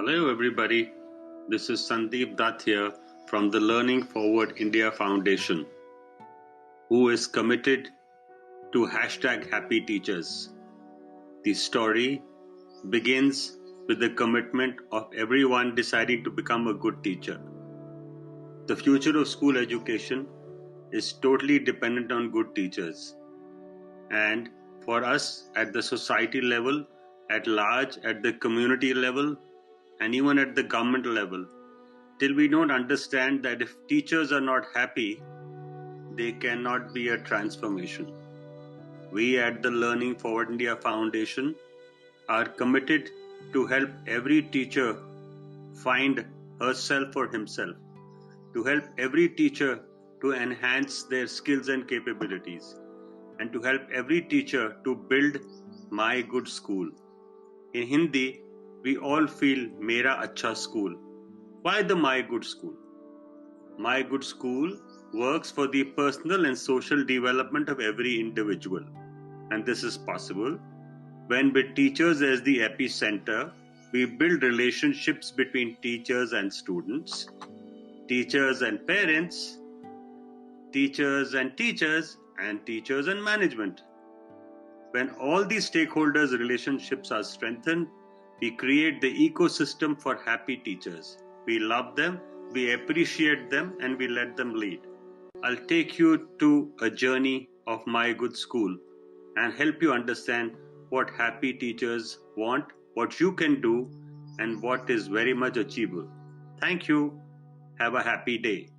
Hello, everybody. This is Sandeep Dutt here from the Learning Forward India Foundation, who is committed to #Happy Teachers. The story begins with the commitment of everyone deciding to become a good teacher. The future of school education is totally dependent on good teachers. And for us at the society level, at large, at the community level, and even at the government level, till we don't understand that if teachers are not happy, they cannot be a transformation. We at the Learning Forward India Foundation are committed to help every teacher find herself or himself, to help every teacher to enhance their skills and capabilities, and to help every teacher to build my good school. In Hindi, we all feel Mera Acha School. Why the My Good School? My Good School works for the personal and social development of every individual. And this is possible when, with teachers as the epicenter, we build relationships between teachers and students, teachers and parents, teachers and teachers, and teachers and management. When all these stakeholders' relationships are strengthened, we create the ecosystem for happy teachers. We love them, we appreciate them, and we let them lead. I'll take you to a journey of my good school and help you understand what happy teachers want, what you can do, and what is very much achievable. Thank you. Have a happy day.